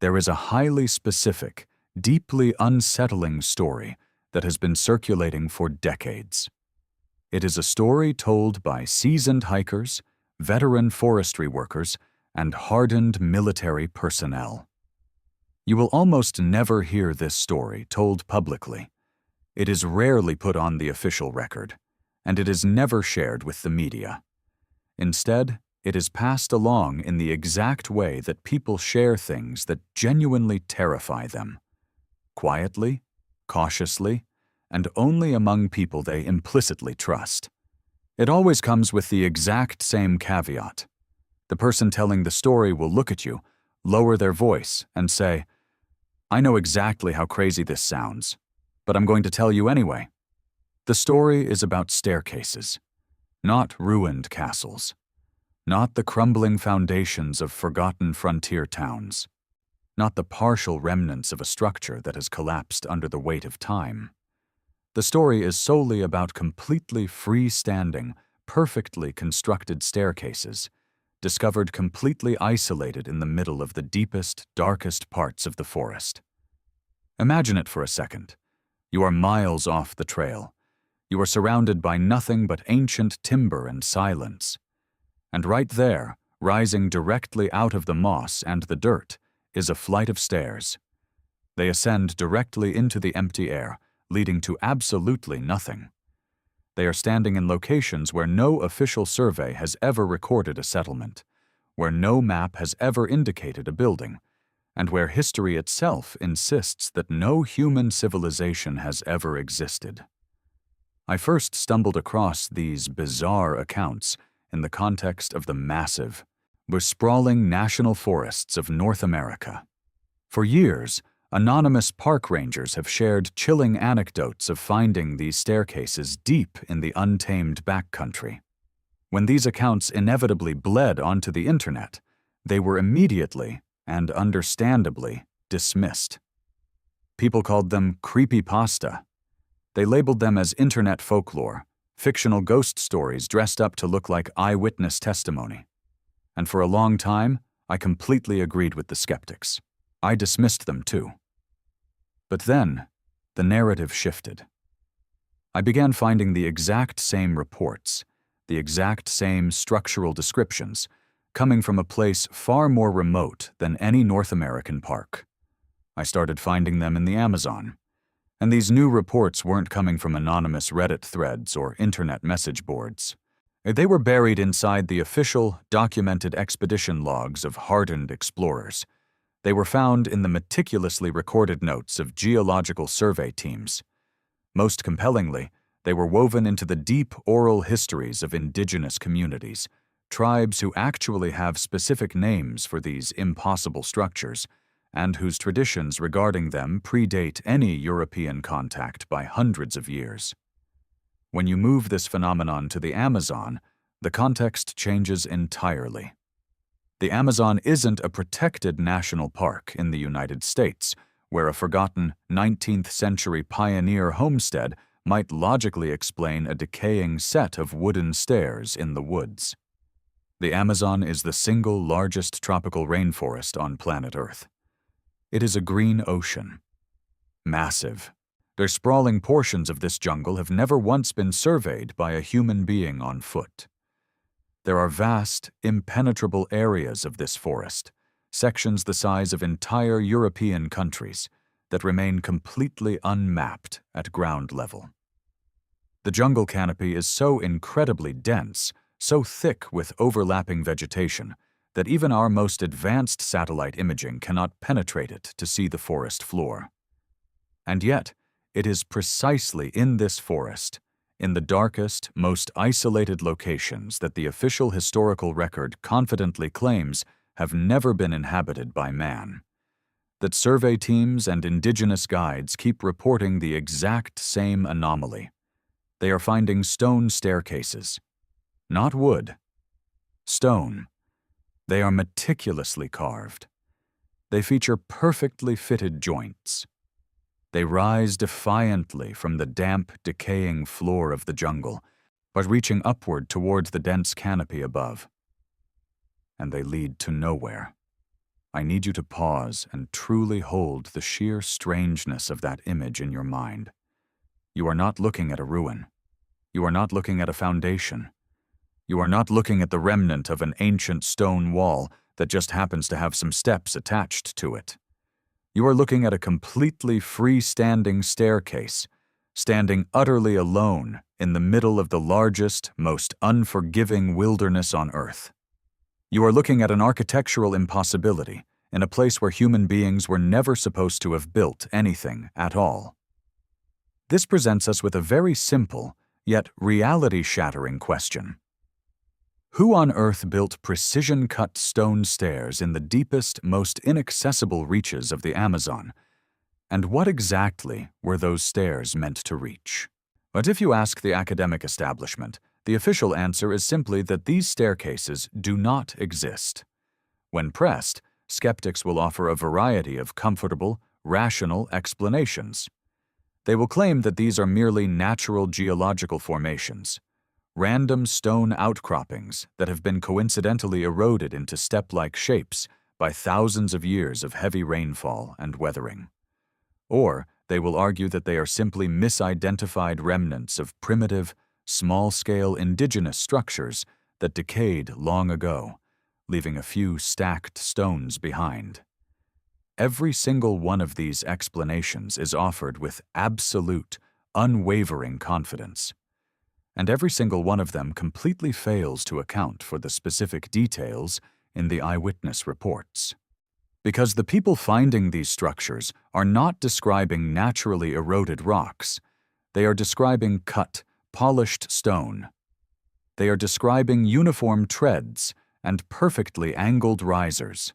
There is a highly specific, deeply unsettling story that has been circulating for decades. It is a story told by seasoned hikers, veteran forestry workers, and hardened military personnel. You will almost never hear this story told publicly. It is rarely put on the official record, and it is never shared with the media. Instead, it is passed along in the exact way that people share things that genuinely terrify them. Quietly, cautiously, and only among people they implicitly trust. It always comes with the exact same caveat. The person telling the story will look at you, lower their voice, and say, "I know exactly how crazy this sounds, but I'm going to tell you anyway." The story is about staircases, not ruined castles, not the crumbling foundations of forgotten frontier towns, not the partial remnants of a structure that has collapsed under the weight of time. The story is solely about completely freestanding, perfectly constructed staircases, discovered completely isolated in the middle of the deepest, darkest parts of the forest. Imagine it for a second. You are miles off the trail. You are surrounded by nothing but ancient timber and silence. And right there, rising directly out of the moss and the dirt, is a flight of stairs. They ascend directly into the empty air, leading to absolutely nothing. They are standing in locations where no official survey has ever recorded a settlement, where no map has ever indicated a building, and where history itself insists that no human civilization has ever existed. I first stumbled across these bizarre accounts in the context of the massive, sprawling national forests of North America. For years, anonymous park rangers have shared chilling anecdotes of finding these staircases deep in the untamed backcountry. When these accounts inevitably bled onto the internet, they were immediately, and understandably, dismissed. People called them creepypasta. They labeled them as internet folklore, fictional ghost stories dressed up to look like eyewitness testimony. And for a long time, I completely agreed with the skeptics. I dismissed them too. But then, the narrative shifted. I began finding the exact same reports, the exact same structural descriptions, coming from a place far more remote than any North American park. I started finding them in the Amazon. And these new reports weren't coming from anonymous Reddit threads or internet message boards. They were buried inside the official, documented expedition logs of hardened explorers. They were found in the meticulously recorded notes of geological survey teams. Most compellingly, they were woven into the deep oral histories of indigenous communities, tribes who actually have specific names for these impossible structures, and whose traditions regarding them predate any European contact by hundreds of years. When you move this phenomenon to the Amazon, the context changes entirely. The Amazon isn't a protected national park in the United States, where a forgotten 19th-century pioneer homestead might logically explain a decaying set of wooden stairs in the woods. The Amazon is the single largest tropical rainforest on planet Earth. It is a green ocean. Massive. Their sprawling portions of this jungle have never once been surveyed by a human being on foot. There are vast, impenetrable areas of this forest, sections the size of entire European countries, that remain completely unmapped at ground level. The jungle canopy is so incredibly dense, so thick with overlapping vegetation, that even our most advanced satellite imaging cannot penetrate it to see the forest floor. And yet, it is precisely in this forest, in the darkest, most isolated locations that the official historical record confidently claims have never been inhabited by man, that survey teams and indigenous guides keep reporting the exact same anomaly. They are finding stone staircases. Not wood. Stone. They are meticulously carved. They feature perfectly fitted joints. They rise defiantly from the damp, decaying floor of the jungle, but reaching upward toward the dense canopy above. And they lead to nowhere. I need you to pause and truly hold the sheer strangeness of that image in your mind. You are not looking at a ruin. You are not looking at a foundation. You are not looking at the remnant of an ancient stone wall that just happens to have some steps attached to it. You are looking at a completely freestanding staircase, standing utterly alone in the middle of the largest, most unforgiving wilderness on Earth. You are looking at an architectural impossibility in a place where human beings were never supposed to have built anything at all. This presents us with a very simple, yet reality-shattering question. Who on Earth built precision-cut stone stairs in the deepest, most inaccessible reaches of the Amazon? And what exactly were those stairs meant to reach? But if you ask the academic establishment, the official answer is simply that these staircases do not exist. When pressed, skeptics will offer a variety of comfortable, rational explanations. They will claim that these are merely natural geological formations, random stone outcroppings that have been coincidentally eroded into step-like shapes by thousands of years of heavy rainfall and weathering. Or they will argue that they are simply misidentified remnants of primitive, small-scale indigenous structures that decayed long ago, leaving a few stacked stones behind. Every single one of these explanations is offered with absolute, unwavering confidence. And every single one of them completely fails to account for the specific details in the eyewitness reports. Because the people finding these structures are not describing naturally eroded rocks. They are describing cut, polished stone. They are describing uniform treads and perfectly angled risers.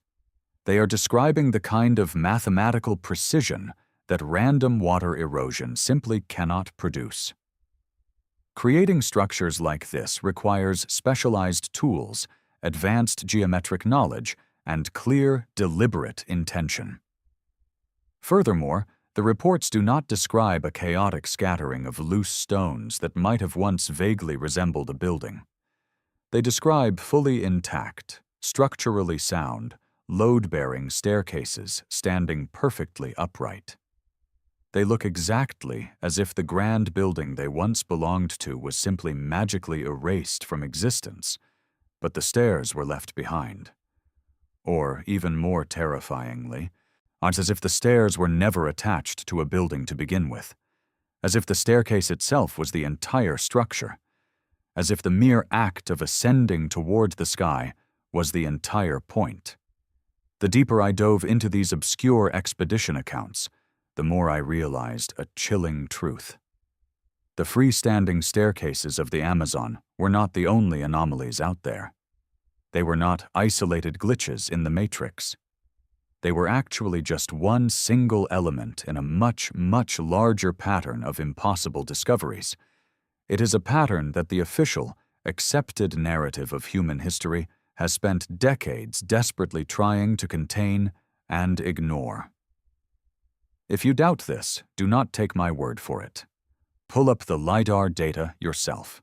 They are describing the kind of mathematical precision that random water erosion simply cannot produce. Creating structures like this requires specialized tools, advanced geometric knowledge, and clear, deliberate intention. Furthermore, the reports do not describe a chaotic scattering of loose stones that might have once vaguely resembled a building. They describe fully intact, structurally sound, load-bearing staircases standing perfectly upright. They look exactly as if the grand building they once belonged to was simply magically erased from existence, but the stairs were left behind. Or, even more terrifyingly, as if the stairs were never attached to a building to begin with, as if the staircase itself was the entire structure, as if the mere act of ascending toward the sky was the entire point. The deeper I dove into these obscure expedition accounts, the more I realized a chilling truth. The freestanding staircases of the Amazon were not the only anomalies out there. They were not isolated glitches in the matrix. They were actually just one single element in a much, much larger pattern of impossible discoveries. It is a pattern that the official, accepted narrative of human history has spent decades desperately trying to contain and ignore. If you doubt this, do not take my word for it. Pull up the LiDAR data yourself.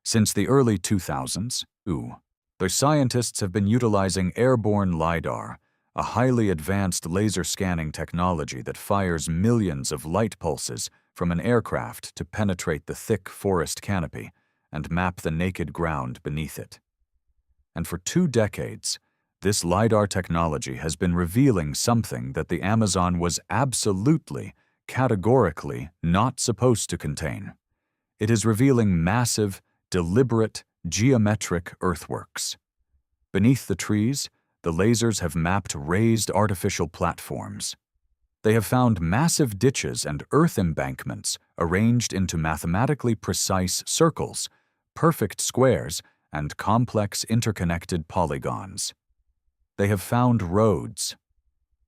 Since the early 2000s, the scientists have been utilizing airborne LiDAR, a highly advanced laser scanning technology that fires millions of light pulses from an aircraft to penetrate the thick forest canopy and map the naked ground beneath it. And for 2 decades, this LiDAR technology has been revealing something that the Amazon was absolutely, categorically not supposed to contain. It is revealing massive, deliberate, geometric earthworks. Beneath the trees, the lasers have mapped raised artificial platforms. They have found massive ditches and earth embankments arranged into mathematically precise circles, perfect squares, and complex interconnected polygons. They have found roads,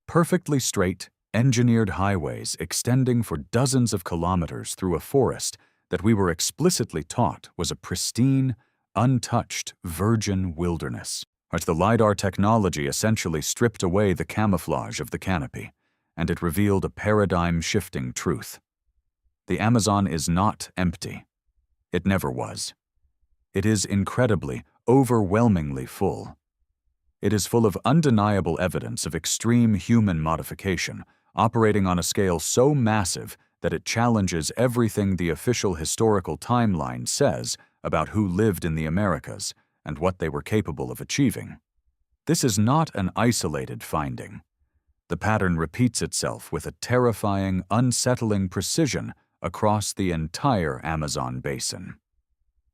perfectly straight, engineered highways extending for dozens of kilometers through a forest that we were explicitly taught was a pristine, untouched, virgin wilderness. But the LiDAR technology essentially stripped away the camouflage of the canopy, and it revealed a paradigm-shifting truth. The Amazon is not empty. It never was. It is incredibly, overwhelmingly full. It is full of undeniable evidence of extreme human modification, operating on a scale so massive that it challenges everything the official historical timeline says about who lived in the Americas and what they were capable of achieving. This is not an isolated finding. The pattern repeats itself with a terrifying, unsettling precision across the entire Amazon basin.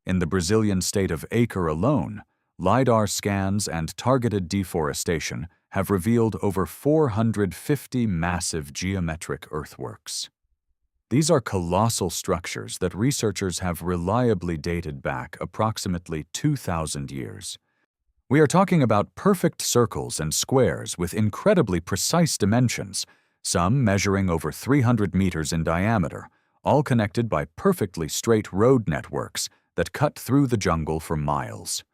In the Brazilian state of Acre alone, LiDAR scans and targeted deforestation have revealed over 450 massive geometric earthworks. These are colossal structures that researchers have reliably dated back approximately 2,000 years. We are talking about perfect circles and squares with incredibly precise dimensions, some measuring over 300 meters in diameter, all connected by perfectly straight road networks that cut through the jungle for miles.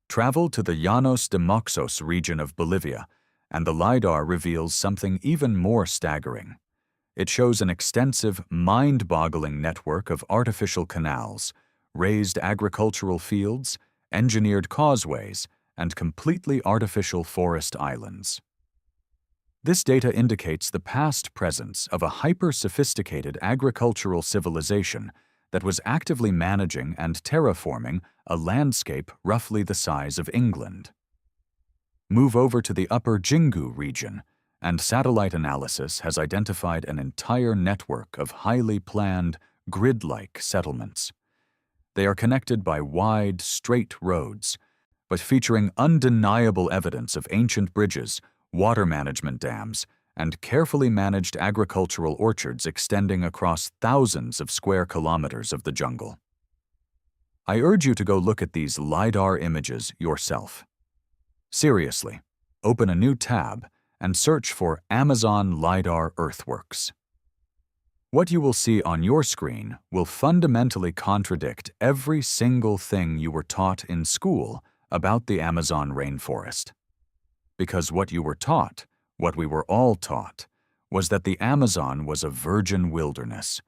Travel to the Llanos de Moxos region of Bolivia, and the LiDAR reveals something even more staggering. It shows an extensive, mind-boggling network of artificial canals, raised agricultural fields, engineered causeways, and completely artificial forest islands. This data indicates the past presence of a hyper-sophisticated agricultural civilization that was actively managing and terraforming a landscape roughly the size of England. Move over to the upper Jingu region, and satellite analysis has identified an entire network of highly planned, grid-like settlements. They are connected by wide, straight roads, but featuring undeniable evidence of ancient bridges, water management dams, and carefully managed agricultural orchards extending across thousands of square kilometers of the jungle. I urge you to go look at these LiDAR images yourself. Seriously, open a new tab and search for Amazon LiDAR earthworks. What you will see on your screen will fundamentally contradict every single thing you were taught in school about the Amazon rainforest. Because what you were taught, what we were all taught, was that the Amazon was a virgin wilderness.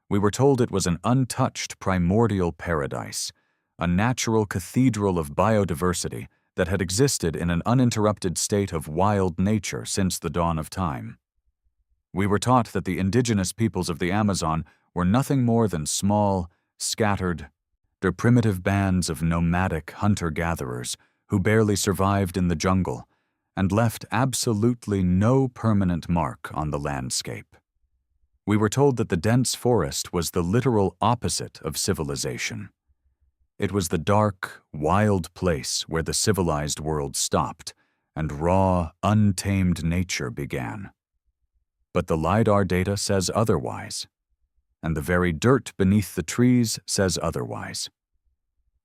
We were told it was an untouched primordial paradise, a natural cathedral of biodiversity that had existed in an uninterrupted state of wild nature since the dawn of time. We were taught that the indigenous peoples of the Amazon were nothing more than small, scattered, primitive bands of nomadic hunter-gatherers who barely survived in the jungle and left absolutely no permanent mark on the landscape. We were told that the dense forest was the literal opposite of civilization. It was the dark, wild place where the civilized world stopped and raw, untamed nature began. But the LiDAR data says otherwise, and the very dirt beneath the trees says otherwise.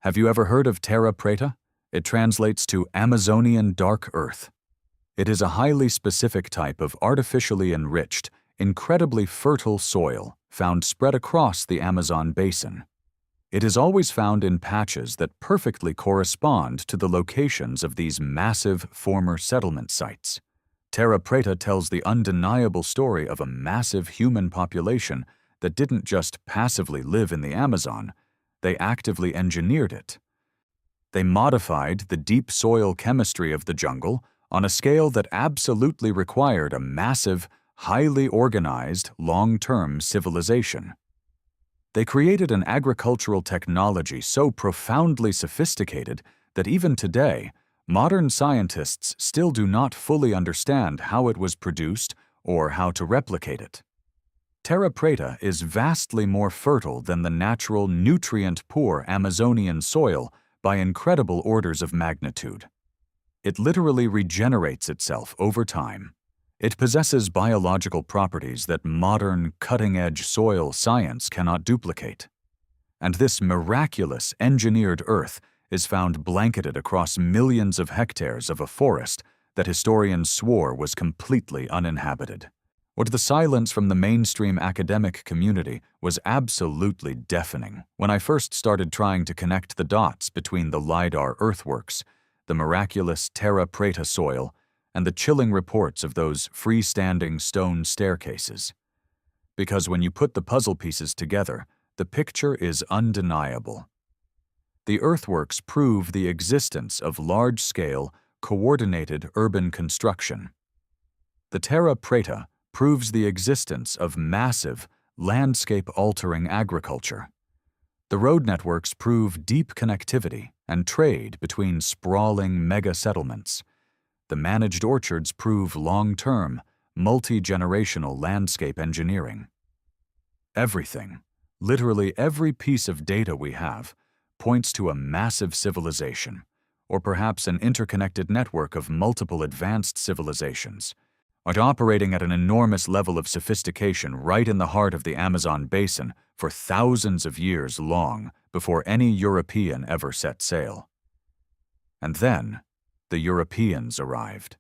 Have you ever heard of terra preta? It translates to Amazonian dark earth. It is a highly specific type of artificially enriched, incredibly fertile soil found spread across the Amazon basin. It is always found in patches that perfectly correspond to the locations of these massive former settlement sites. Terra preta tells the undeniable story of a massive human population that didn't just passively live in the Amazon, they actively engineered it. They modified the deep soil chemistry of the jungle on a scale that absolutely required a massive, highly organized, long-term civilization. They created an agricultural technology so profoundly sophisticated that even today, modern scientists still do not fully understand how it was produced or how to replicate it. Terra preta is vastly more fertile than the natural, nutrient-poor Amazonian soil by incredible orders of magnitude. It literally regenerates itself over time. It possesses biological properties that modern, cutting-edge soil science cannot duplicate. And this miraculous, engineered earth is found blanketed across millions of hectares of a forest that historians swore was completely uninhabited. What the silence from the mainstream academic community was absolutely deafening when I first started trying to connect the dots between the LiDAR earthworks, the miraculous terra preta soil, and the chilling reports of those freestanding stone staircases. Because when you put the puzzle pieces together, the picture is undeniable. The earthworks prove the existence of large-scale, coordinated urban construction. The Terra Preta proves the existence of massive, landscape-altering agriculture. The road networks prove deep connectivity and trade between sprawling mega-settlements. The managed orchards prove long-term, multi-generational landscape engineering. Everything, literally every piece of data we have, points to a massive civilization, or perhaps an interconnected network of multiple advanced civilizations, operating at an enormous level of sophistication right in the heart of the Amazon basin for thousands of years long before any European ever set sail. And then, the Europeans arrived.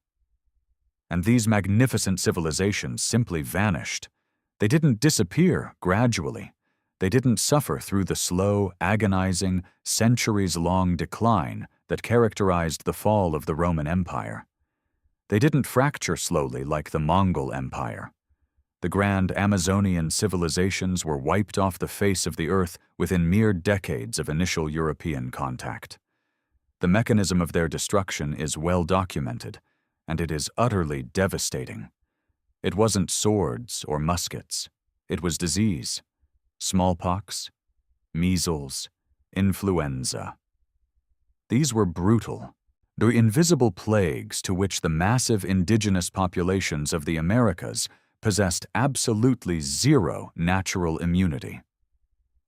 And these magnificent civilizations simply vanished. They didn't disappear gradually. They didn't suffer through the slow, agonizing, centuries-long decline that characterized the fall of the Roman Empire. They didn't fracture slowly like the Mongol Empire. The grand Amazonian civilizations were wiped off the face of the earth within mere decades of initial European contact. The mechanism of their destruction is well documented, and it is utterly devastating. It wasn't swords or muskets. It was disease, smallpox, measles, influenza. These were brutal, the invisible plagues to which the massive indigenous populations of the Americas possessed absolutely zero natural immunity.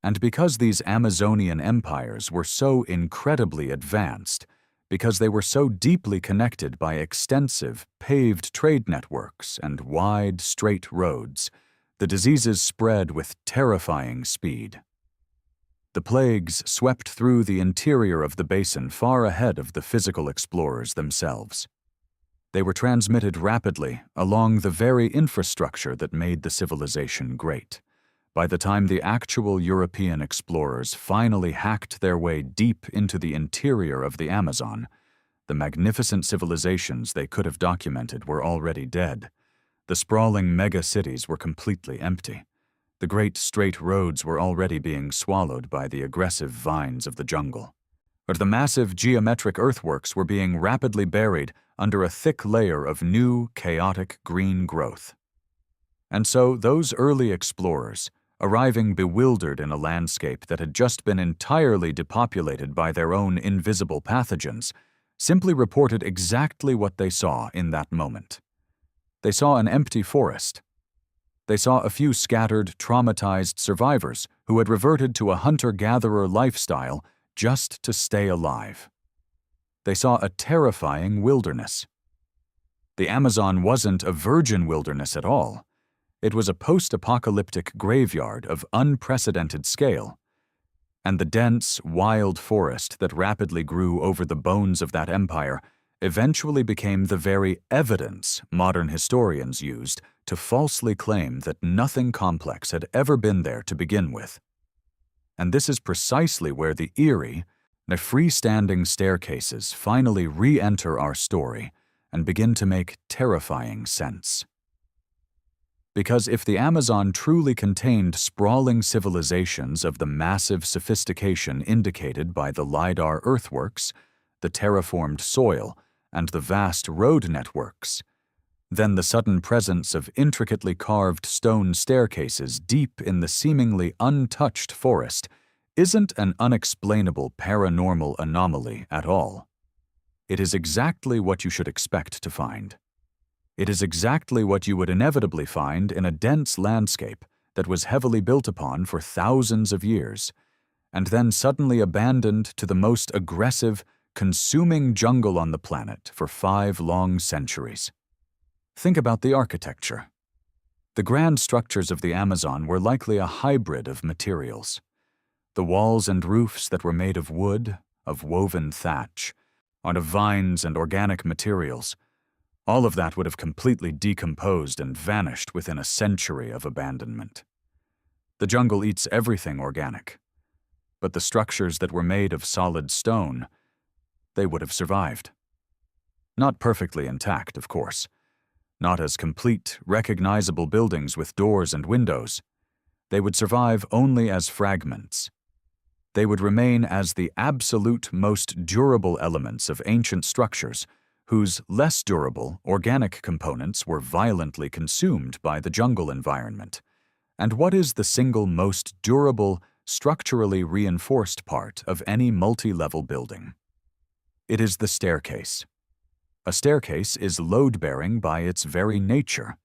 And because these Amazonian empires were so incredibly advanced, because they were so deeply connected by extensive, paved trade networks and wide, straight roads, the diseases spread with terrifying speed. The plagues swept through the interior of the basin far ahead of the physical explorers themselves. They were transmitted rapidly along the very infrastructure that made the civilization great. By the time the actual European explorers finally hacked their way deep into the interior of the Amazon, the magnificent civilizations they could have documented were already dead. The sprawling mega-cities were completely empty. The great straight roads were already being swallowed by the aggressive vines of the jungle. But the massive geometric earthworks were being rapidly buried under a thick layer of new, chaotic green growth. And so those early explorers, arriving bewildered in a landscape that had just been entirely depopulated by their own invisible pathogens, simply reported exactly what they saw in that moment. They saw an empty forest. They saw a few scattered, traumatized survivors who had reverted to a hunter-gatherer lifestyle just to stay alive. They saw a terrifying wilderness. The Amazon wasn't a virgin wilderness at all. It was a post-apocalyptic graveyard of unprecedented scale. And the dense, wild forest that rapidly grew over the bones of that empire eventually became the very evidence modern historians used to falsely claim that nothing complex had ever been there to begin with. And this is precisely where the eerie, the freestanding staircases finally re-enter our story and begin to make terrifying sense. Because if the Amazon truly contained sprawling civilizations of the massive sophistication indicated by the LiDAR earthworks, the terraformed soil, and the vast road networks, then the sudden presence of intricately carved stone staircases deep in the seemingly untouched forest isn't an unexplainable paranormal anomaly at all. It is exactly what you should expect to find. It is exactly what you would inevitably find in a dense landscape that was heavily built upon for thousands of years, and then suddenly abandoned to the most aggressive, consuming jungle on the planet for 5 long centuries. Think about the architecture. The grand structures of the Amazon were likely a hybrid of materials. The walls and roofs that were made of wood, of woven thatch, out of vines and organic materials, all of that would have completely decomposed and vanished within a century of abandonment. The jungle eats everything organic, but the structures that were made of solid stone, they would have survived. Not perfectly intact, of course. Not as complete, recognizable buildings with doors and windows. They would survive only as fragments. They would remain as the absolute most durable elements of ancient structures whose less durable organic components were violently consumed by the jungle environment? And what is the single most durable, structurally reinforced part of any multi-level building? It is the staircase. A staircase is load-bearing by its very nature.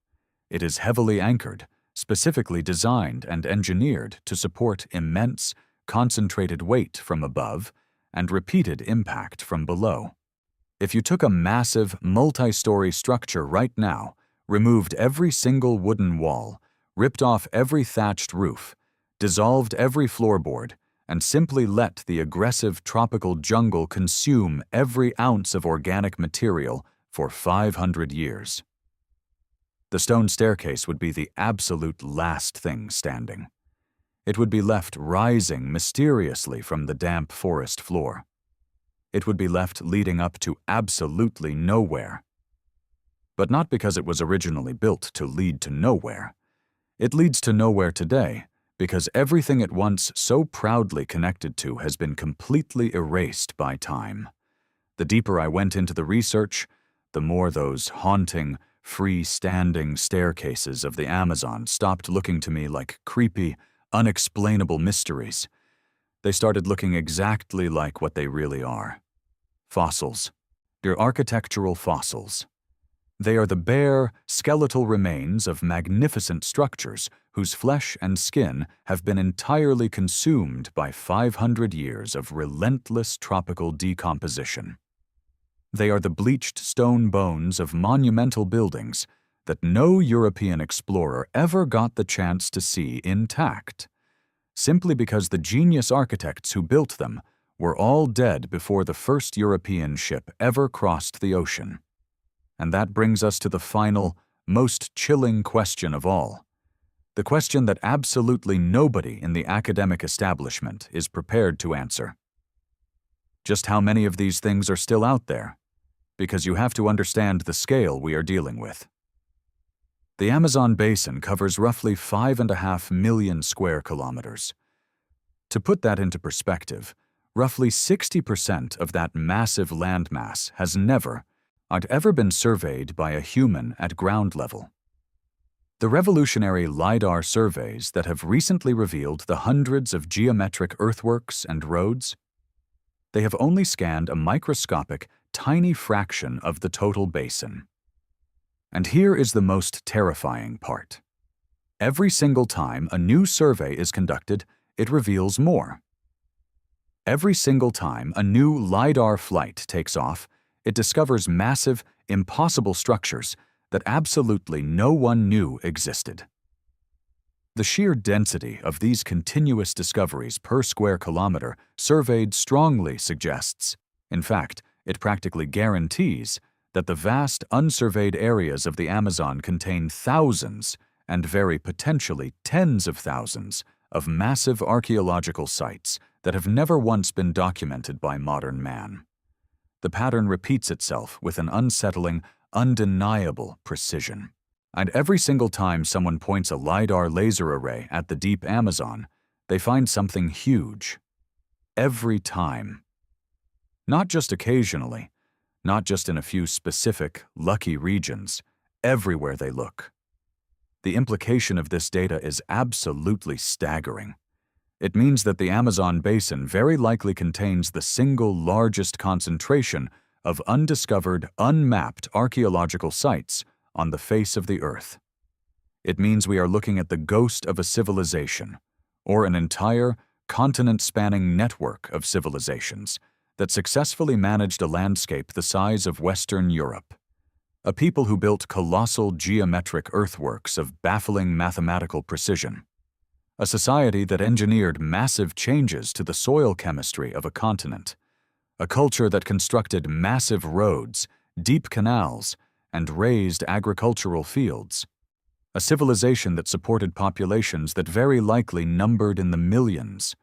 It is heavily anchored, specifically designed and engineered to support immense, concentrated weight from above and repeated impact from below. If you took a massive, multi-story structure right now, removed every single wooden wall, ripped off every thatched roof, dissolved every floorboard, and simply let the aggressive tropical jungle consume every ounce of organic material for 500 years, the stone staircase would be the absolute last thing standing. It would be left rising mysteriously from the damp forest floor. It would be left leading up to absolutely nowhere. But not because it was originally built to lead to nowhere. It leads to nowhere today because everything it once so proudly connected to has been completely erased by time. The deeper I went into the research, the more those haunting, free-standing staircases of the Amazon stopped looking to me like creepy, unexplainable mysteries. They started looking exactly like what they really are. Fossils. They're architectural fossils. They are the bare, skeletal remains of magnificent structures whose flesh and skin have been entirely consumed by 500 years of relentless tropical decomposition. They are the bleached stone bones of monumental buildings that no European explorer ever got the chance to see intact, simply because the genius architects who built them were all dead before the first European ship ever crossed the ocean. And that brings us to the final, most chilling question of all, the question that absolutely nobody in the academic establishment is prepared to answer. Just how many of these things are still out there? Because you have to understand the scale we are dealing with. The Amazon basin covers roughly 5.5 million square kilometers. To put that into perspective, roughly 60% of that massive landmass has never been surveyed by a human at ground level. The revolutionary LiDAR surveys that have recently revealed the hundreds of geometric earthworks and roads, they have only scanned a microscopic, tiny fraction of the total basin. And here is the most terrifying part. Every single time a new survey is conducted, it reveals more. Every single time a new LiDAR flight takes off, it discovers massive, impossible structures that absolutely no one knew existed. The sheer density of these continuous discoveries per square kilometer surveyed strongly suggests, in fact, it practically guarantees, that the vast unsurveyed areas of the Amazon contain thousands, and very potentially tens of thousands, of massive archaeological sites that have never once been documented by modern man. The pattern repeats itself with an unsettling, undeniable precision. And every single time someone points a LiDAR laser array at the deep Amazon, they find something huge. Every time. Not just occasionally, not just in a few specific, lucky regions, everywhere they look. The implication of this data is absolutely staggering. It means that the Amazon basin very likely contains the single largest concentration of undiscovered, unmapped archaeological sites on the face of the earth. It means we are looking at the ghost of a civilization, or an entire, continent-spanning network of civilizations that successfully managed a landscape the size of Western Europe. A people who built colossal geometric earthworks of baffling mathematical precision. A society that engineered massive changes to the soil chemistry of a continent. A culture that constructed massive roads, deep canals, and raised agricultural fields. A civilization that supported populations that very likely numbered in the millions.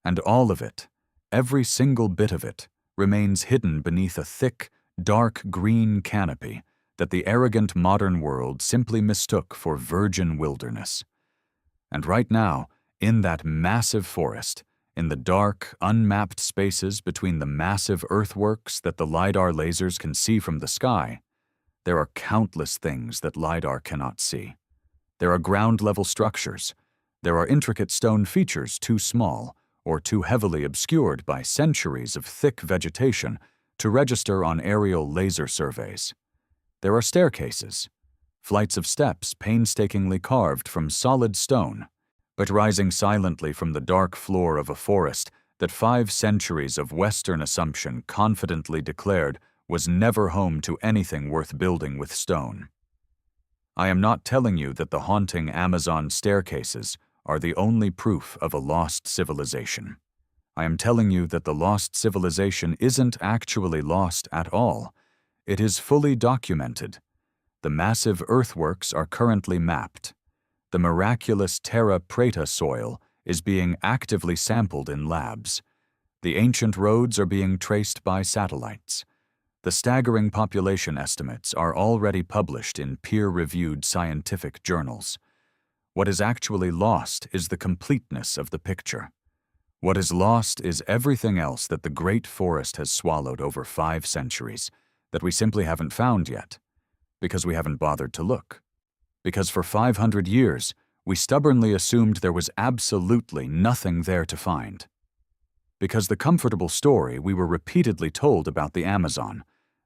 And all of it, every single bit of it, remains hidden beneath a thick, dark green canopy that the arrogant modern world simply mistook for virgin wilderness. And right now, in that massive forest, In the dark, unmapped spaces between the massive earthworks that the LiDAR lasers can see from the sky, there are countless things that LiDAR cannot see. There are ground-level structures. There are intricate stone features too small or too heavily obscured by centuries of thick vegetation to register on aerial laser surveys. There are staircases, flights of steps painstakingly carved from solid stone, but rising silently from the dark floor of a forest that 5 centuries of Western assumption confidently declared was never home to anything worth building with stone. I am not telling you that the haunting Amazon staircases are the only proof of a lost civilization. I am telling you that the lost civilization isn't actually lost at all. It is fully documented. The massive earthworks are currently mapped. The miraculous terra preta soil is being actively sampled in labs. The ancient roads are being traced by satellites. The staggering population estimates are already published in peer-reviewed scientific journals. What is actually lost is the completeness of the picture. What is lost is everything else that the great forest has swallowed over 5 centuries, that we simply haven't found yet, because we haven't bothered to look. Because for 500 years, we stubbornly assumed there was absolutely nothing there to find. Because the comfortable story we were repeatedly told about the Amazon,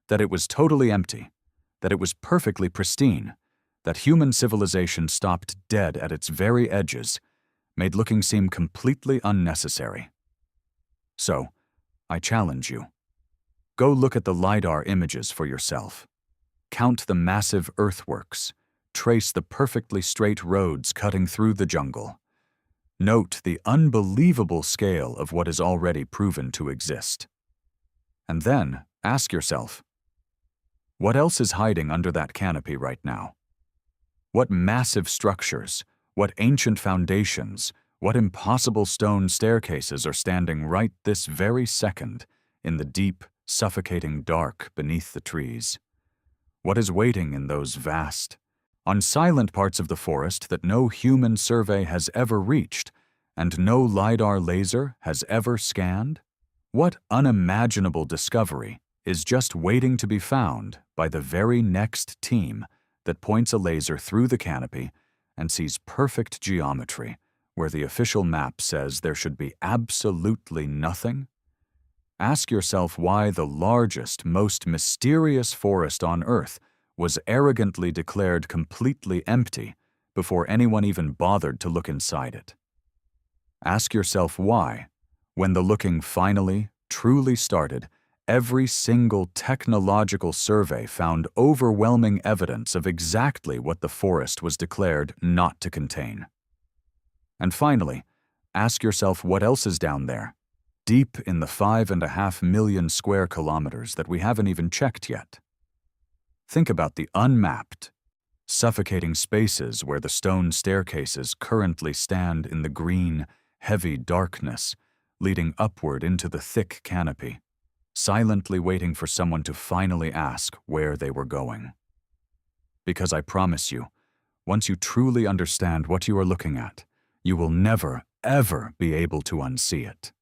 that it was totally empty, that it was perfectly pristine, that human civilization stopped dead at its very edges, made looking seem completely unnecessary. So, I challenge you. Go look at the LiDAR images for yourself. Count the massive earthworks. Trace the perfectly straight roads cutting through the jungle. Note the unbelievable scale of what is already proven to exist. And then ask yourself, what else is hiding under that canopy right now? What massive structures, what ancient foundations, what impossible stone staircases are standing right this very second in the deep, suffocating dark beneath the trees? What is waiting in those vast, on silent parts of the forest that no human survey has ever reached and no LiDAR laser has ever scanned? What unimaginable discovery is just waiting to be found by the very next team that points a laser through the canopy and sees perfect geometry where the official map says there should be absolutely nothing? Ask yourself why the largest, most mysterious forest on Earth was arrogantly declared completely empty before anyone even bothered to look inside it. Ask yourself why, when the looking finally, truly started, every single technological survey found overwhelming evidence of exactly what the forest was declared not to contain. And finally, ask yourself what else is down there, deep in the 5.5 million square kilometers that we haven't even checked yet. Think about the unmapped, suffocating spaces where the stone staircases currently stand in the green, heavy darkness, leading upward into the thick canopy, silently waiting for someone to finally ask where they were going. Because I promise you, once you truly understand what you are looking at, you will never, ever be able to unsee it.